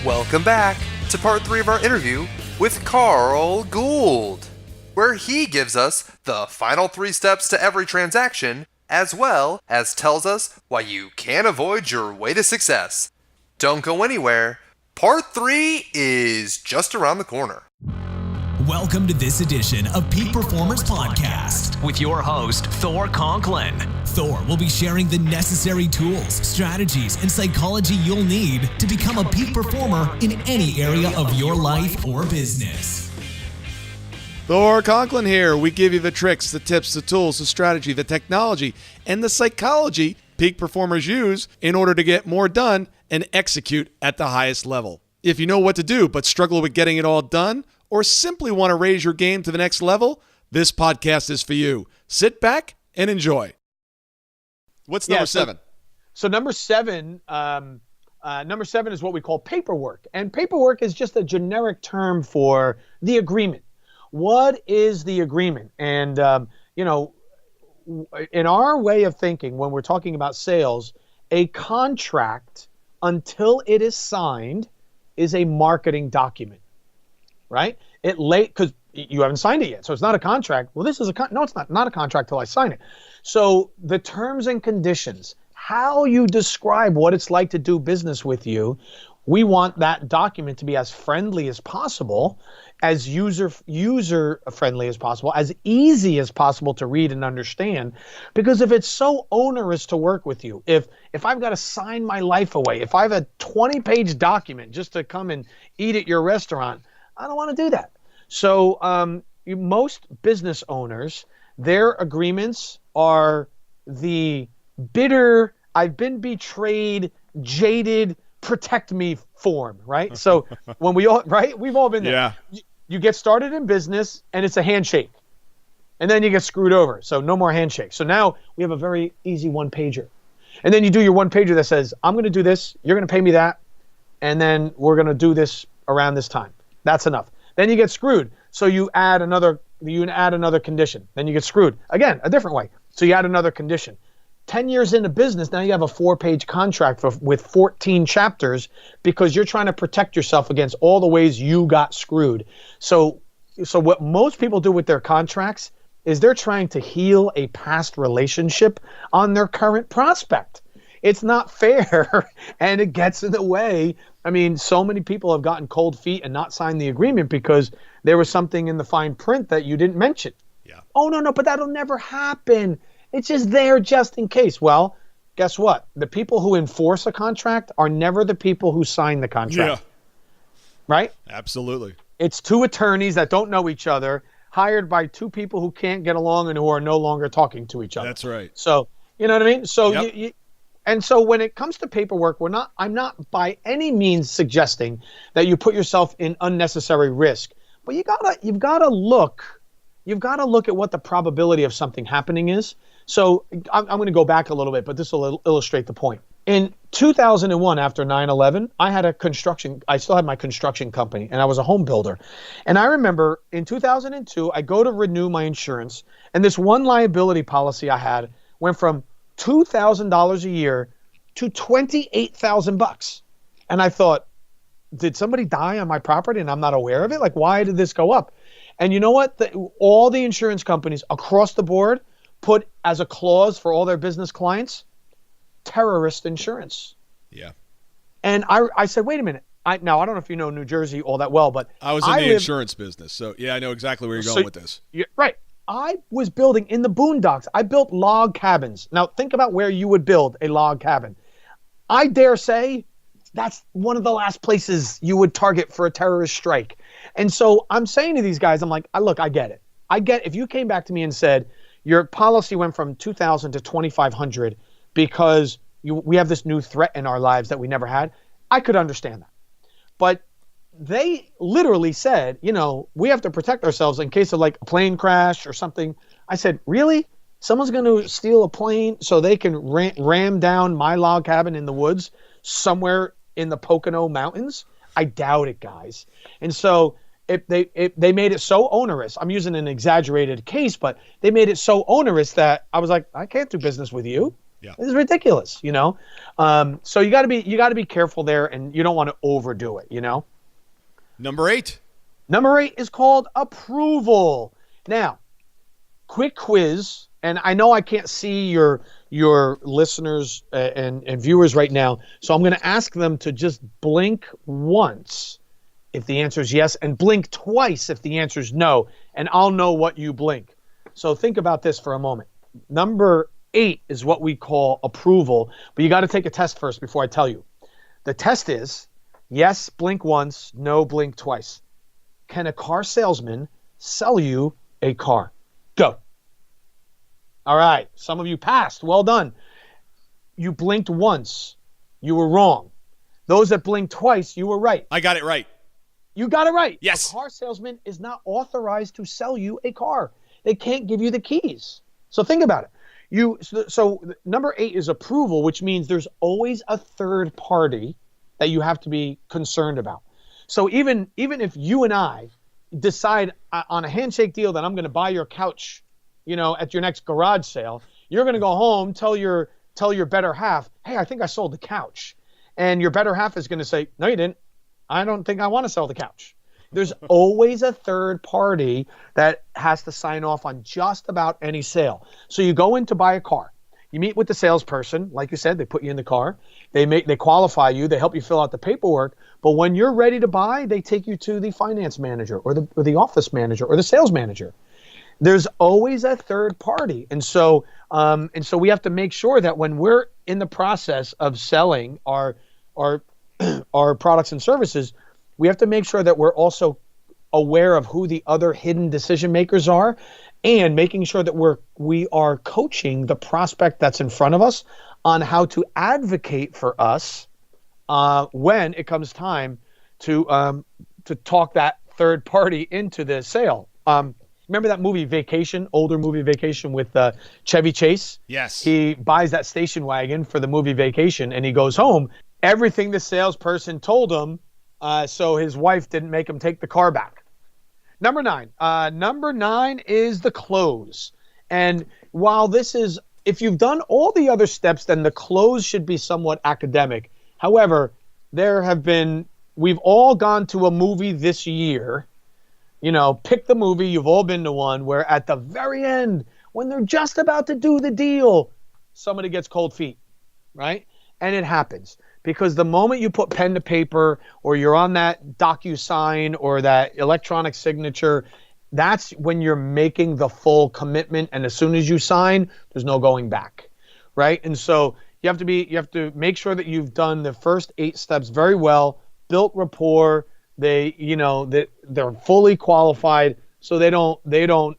Welcome back to part 3 of our interview with Carl Gould, where he gives us the final 3 steps to every transaction, as well as tells us why you can't avoid your way to success. Don't go anywhere. Part 3 is just around the corner. Welcome to this edition of Peak Performers Podcast with your host, Thor Conklin. Thor will be sharing the necessary tools, strategies, and psychology you'll need to become a peak performer in any area of your life or business. Thor Conklin here. We give you the tricks, the tips, the tools, the strategy, the technology, and the psychology peak performers use in order to get more done and execute at the highest level. If you know what to do but struggle with getting it all done, or simply want to raise your game to the next level, this podcast is for you. Sit back and enjoy. What's number 7? So number 7 is what we call paperwork. And paperwork is just a generic term for the agreement. What is the agreement? And, in our way of thinking, when we're talking about sales, a contract, until it is signed, is a marketing document. Right? Because you haven't signed it yet, so it's not a contract. Well, this is no, it's not a contract till I sign it. So the terms and conditions, how you describe what it's like to do business with you, we want that document to be as friendly as possible, as user friendly as possible, as easy as possible to read and understand. Because if it's so onerous to work with you, if I've got to sign my life away, if I have a 20-page document just to come and eat at your restaurant, I don't want to do that. So most business owners, their agreements are the bitter, I've been betrayed, jaded, protect me form, right? So when we've all been there. Yeah. You get started in business and it's a handshake. And then you get screwed over. So no more handshakes. So now we have a very easy one-pager. And then you do your one-pager that says, I'm going to do this, you're going to pay me that, and then we're going to do this around this time. That's enough. Then you get screwed. So you add another condition. Then you get screwed. Again, a different way. So you add another condition. 10 years into business, now you have a 4-page contract with 14 chapters because you're trying to protect yourself against all the ways you got screwed. So what most people do with their contracts is they're trying to heal a past relationship on their current prospect. It's not fair, and it gets in the way. I mean, so many people have gotten cold feet and not signed the agreement because there was something in the fine print that you didn't mention. Yeah. Oh, no, but that'll never happen. It's just there just in case. Well, guess what? The people who enforce a contract are never the people who sign the contract. Yeah. Right? Absolutely. It's 2 attorneys that don't know each other, hired by 2 people who can't get along and who are no longer talking to each other. That's right. So, you know what I mean? So yep. And so when it comes to paperwork, I'm not by any means suggesting that you put yourself in unnecessary risk, but you've got to look at what the probability of something happening is. So I'm going to go back a little bit, but this will illustrate the point. In 2001, after 9/11, I still had my construction company, and I was a home builder. And I remember in 2002, I go to renew my insurance, and this one liability policy I had went from $2,000 a year to $28,000. And I thought, did somebody die on my property and I'm not aware of it? Like, why did this go up? And you know what? All the insurance companies across the board put as a clause for all their business clients, terrorist insurance. Yeah. And I said, wait a minute. I don't know if you know New Jersey all that well, but I was in the insurance business. So yeah, I know exactly where you're going with this. Right. I was building in the boondocks. I built log cabins. Now think about where you would build a log cabin. I dare say that's one of the last places you would target for a terrorist strike. And so I'm saying to these guys, I'm like, look, I get it. If you came back to me and said your policy went from $2,000 to $2,500 because we have this new threat in our lives that we never had, I could understand that. But they literally said, we have to protect ourselves in case of like a plane crash or something. I said, really? Someone's going to steal a plane so they can ram down my log cabin in the woods somewhere in the Pocono Mountains? I doubt it, guys. And so they made it so onerous. I'm using an exaggerated case, but they made it so onerous that I was like, I can't do business with you. Yeah. It's ridiculous, So you got to be careful there, and you don't want to overdo it, Number 8. Number 8 is called approval. Now, quick quiz, and I know I can't see your listeners and viewers right now, so I'm going to ask them to just blink once if the answer is yes, and blink twice if the answer is no, and I'll know what you blink. So think about this for a moment. Number 8 is what we call approval, but you got to take a test first before I tell you. The test is yes, blink once, no, blink twice. Can a car salesman sell you a car? Go. All right. Some of you passed. Well done. You blinked once. You were wrong. Those that blinked twice, you were right. I got it right. You got it right. Yes. A car salesman is not authorized to sell you a car. They can't give you the keys. So think about it. So number 8 is approval, which means there's always a third party that you have to be concerned about. So even if you and I decide on a handshake deal that I'm going to buy your couch, at your next garage sale, you're going to go home, tell your better half, hey, I think I sold the couch. And your better half is going to say, no, you didn't. I don't think I want to sell the couch. There's always a third party that has to sign off on just about any sale. So you go in to buy a car. You meet with the salesperson. Like you said, they put you in the car. They qualify you. They help you fill out the paperwork. But when you're ready to buy, they take you to the finance manager or the office manager or the sales manager. There's always a third party. And so we have to make sure that when we're in the process of selling our products and services, we have to make sure that we're also aware of who the other hidden decision makers are, and making sure that we are coaching the prospect that's in front of us on how to advocate for us when it comes time to talk that third party into the sale. Remember that movie Vacation, older movie Vacation with Chevy Chase? Yes. He buys that station wagon for the movie Vacation, and he goes home. Everything the salesperson told him, so his wife didn't make him take the car back. Number 9. Number 9 is the close. And while this is, if you've done all the other steps, then the close should be somewhat academic. However, we've all gone to a movie this year. Pick the movie, you've all been to one, where at the very end, when they're just about to do the deal, somebody gets cold feet, right? And it happens. Because the moment you put pen to paper, or you're on that DocuSign or that electronic signature, that's when you're making the full commitment. And as soon as you sign, there's no going back, right? And so you have to make sure that you've done the first 8 steps very well, built rapport. They're fully qualified, so they don't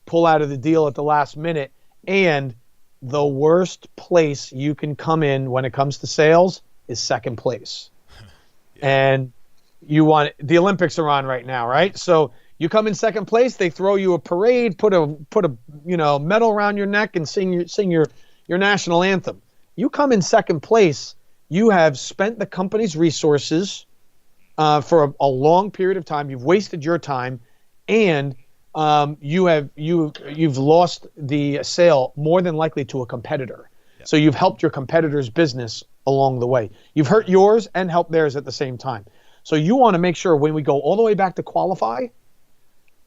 pull out of the deal at the last minute. And the worst place you can come in when it comes to sales is second place. Yeah. And the Olympics are on right now, right? So you come in second place, they throw you a parade, put a medal around your neck and sing your national anthem. You come in second place, you have spent the company's resources for a long period of time. You've wasted your time, and you've lost the sale more than likely to a competitor. Yep. So you've helped your competitor's business along the way. You've hurt yours and helped theirs at the same time. So you want to make sure when we go all the way back to qualify,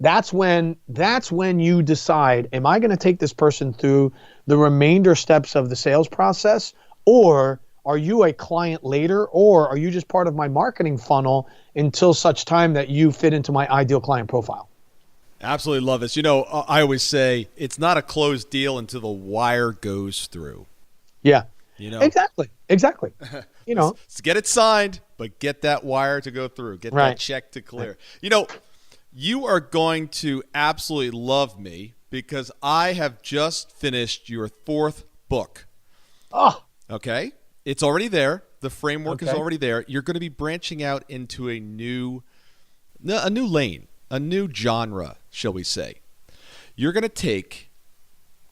that's when you decide, am I going to take this person through the remainder steps of the sales process, or are you a client later, or are you just part of my marketing funnel until such time that you fit into my ideal client profile? Absolutely love this. I always say it's not a closed deal until the wire goes through. Yeah. Exactly. Let's get it signed, but get that wire to go through. Get that check to clear. Right. You are going to absolutely love me because I have just finished your 4th book. Oh. Okay? It's already there. The framework is already there. You're going to be branching out into a new lane, a new genre, shall we say. You're going to take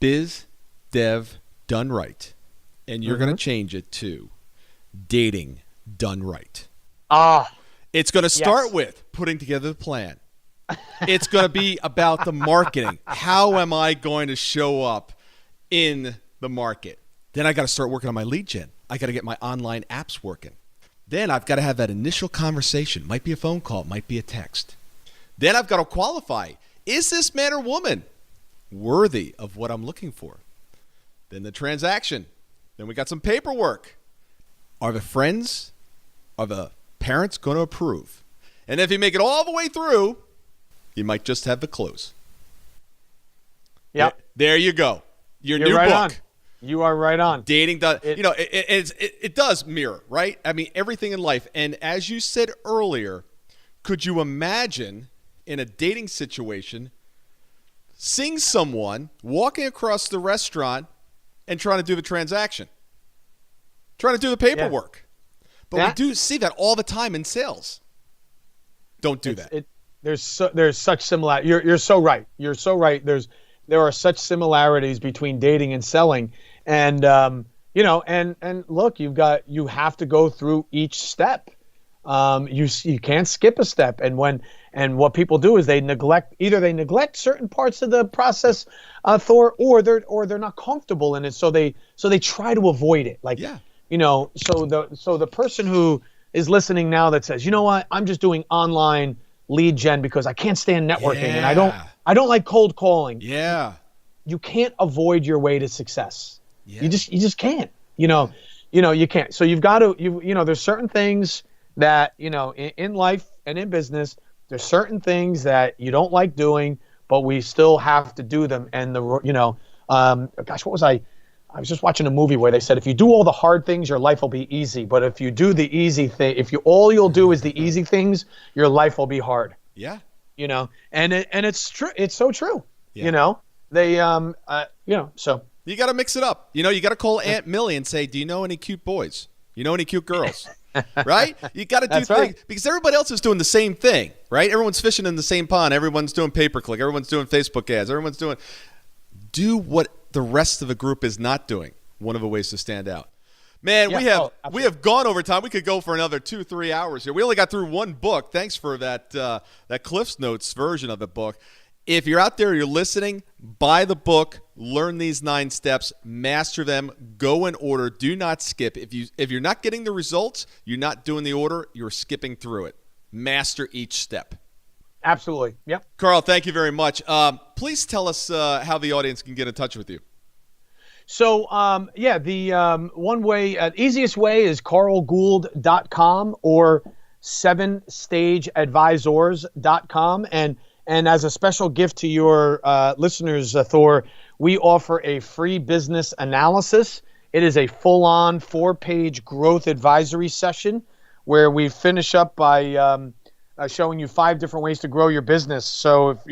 Biz Dev Done Right, and you're going to change it to Dating Done Right. It's going to start with putting together the plan. It's going to be about the marketing. How am I going to show up in the market? Then I got to start working on my lead gen. I got to get my online apps working. Then I've got to have that initial conversation. Might be a phone call, might be a text. Then I've got to qualify. Is this man or woman worthy of what I'm looking for? Then the transaction. Then we got some paperwork. Are the friends, are the parents going to approve? And if you make it all the way through, you might just have the close. Yep. There you go. Your You're new right book. on. You are right on. Dating does, it does mirror, right? I mean, everything in life. And as you said earlier, could you imagine in a dating situation seeing someone walking across the restaurant and trying to do the transaction, trying to do the paperwork? Yeah. But we do see that all the time in sales. Don't do that. There's such similarity. You're so right. You're so right. There are such similarities between dating and selling. And and look, you have to go through each step. You can't skip a step. And what people do is they neglect certain parts of the process, Thor, or they're not comfortable in it, so they try to avoid it. Like, so the person who is listening now that says, you know what, I'm just doing online lead gen because I can't stand networking and I don't like cold calling. Yeah. You can't avoid your way to success. Yeah. You just can't. You can't. So you've got to there's certain things that in life and in business, there's certain things that you don't like doing, but we still have to do them. And what was I was just watching a movie where they said if you do all the hard things, your life will be easy. But if you do the easy thing, all you'll do is the easy things, your life will be hard. Yeah. And it's true. It's so true. Yeah. So you got to mix it up. You got to call Aunt Millie and say, do you know any cute boys? You know any cute girls? Right? You got to do things because everybody else is doing the same thing, right? Everyone's fishing in the same pond. Everyone's doing pay-per-click. Everyone's doing Facebook ads. Do what the rest of the group is not doing. One of the ways to stand out. Man, we have gone over time. We could go for another 2-3 hours here. We only got through one book. Thanks for that Cliff's Notes version of the book. If you're out there, you're listening, buy the book, learn these 9 steps, master them, go in order, do not skip. If you're not getting the results, you're not doing the order, you're skipping through it. Master each step. Absolutely. Yep. Carl, thank you very much. Please tell us how the audience can get in touch with you. So, the one way, easiest way is carlgould.com or 7stageadvisors.com. And as a special gift to your listeners, Thor, we offer a free business analysis. It is a full-on 4-page growth advisory session where we finish up by showing you 5 different ways to grow your business. So if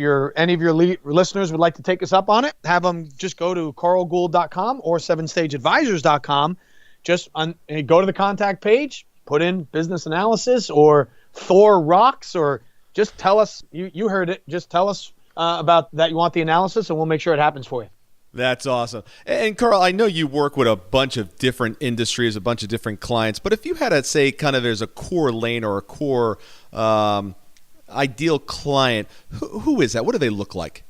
any of your listeners would like to take us up on it, have them just go to carlgould.com or 7stageadvisors.com. Just go to the contact page, put in business analysis or Thor rocks, or just tell us, you heard it, just tell us about that you want the analysis, and we'll make sure it happens for you. That's awesome. And Carl, I know you work with a bunch of different industries, a bunch of different clients, but if you had to say kind of there's a core lane or a core ideal client, who is that? What do they look like?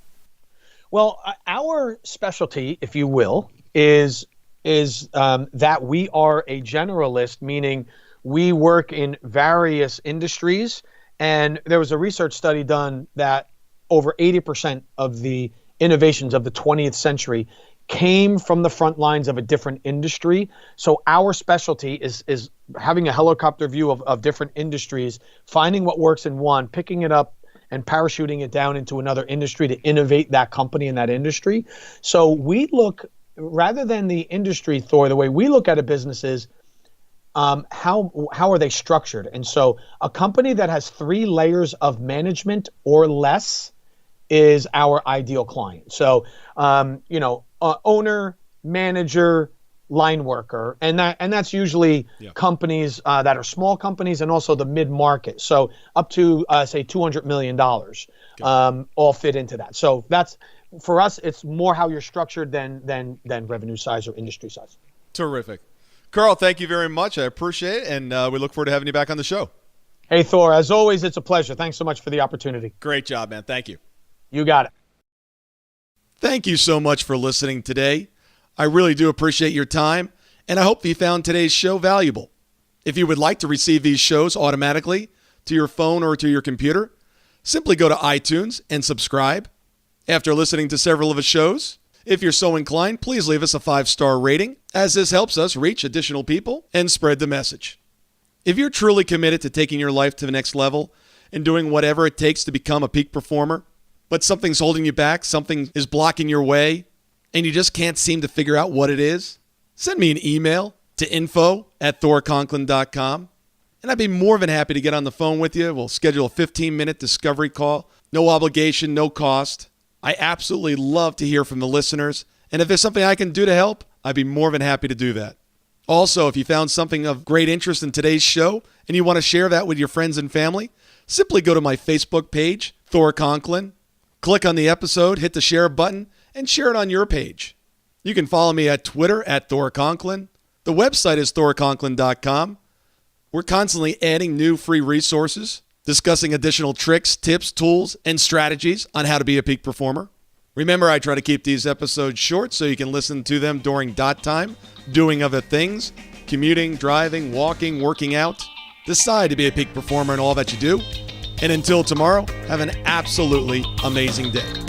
Well, our specialty, if you will, is that we are a generalist, meaning we work in various industries. And there was a research study done that over 80% of the innovations of the 20th century came from the front lines of a different industry. So our specialty is having a helicopter view of different industries, finding what works in one, picking it up and parachuting it down into another industry to innovate that company in that industry. So we look, rather than the industry, Thor, the way we look at a business is, how are they structured? And so a company that has 3 layers of management or less is our ideal client. So, owner, manager, line worker, and that's usually companies that are small companies and also the mid-market. So up to say $200 million all fit into that. So that's, for us, it's more how you're structured than revenue size or industry size. Terrific. Carl, thank you very much. I appreciate it, and we look forward to having you back on the show. Hey, Thor, as always, it's a pleasure. Thanks so much for the opportunity. Great job, man. Thank you. You got it. Thank you so much for listening today. I really do appreciate your time, and I hope you found today's show valuable. If you would like to receive these shows automatically to your phone or to your computer, simply go to iTunes and subscribe. After listening to several of the shows, if you're so inclined, please leave us a 5-star rating, as this helps us reach additional people and spread the message. If you're truly committed to taking your life to the next level and doing whatever it takes to become a peak performer, but something's holding you back, something is blocking your way, and you just can't seem to figure out what it is, send me an email to info@thorconklin.com, and I'd be more than happy to get on the phone with you. We'll schedule a 15-minute discovery call. No obligation, no cost. I absolutely love to hear from the listeners, and if there's something I can do to help, I'd be more than happy to do that. Also, if you found something of great interest in today's show and you want to share that with your friends and family, simply go to my Facebook page, Thor Conklin, click on the episode, hit the share button, and share it on your page. You can follow me at Twitter at Thor Conklin. The website is thorconklin.com. We're constantly adding new free resources, discussing additional tricks, tips, tools, and strategies on how to be a peak performer. Remember, I try to keep these episodes short so you can listen to them during dot time, doing other things, commuting, driving, walking, working out. Decide to be a peak performer in all that you do. And until tomorrow, have an absolutely amazing day.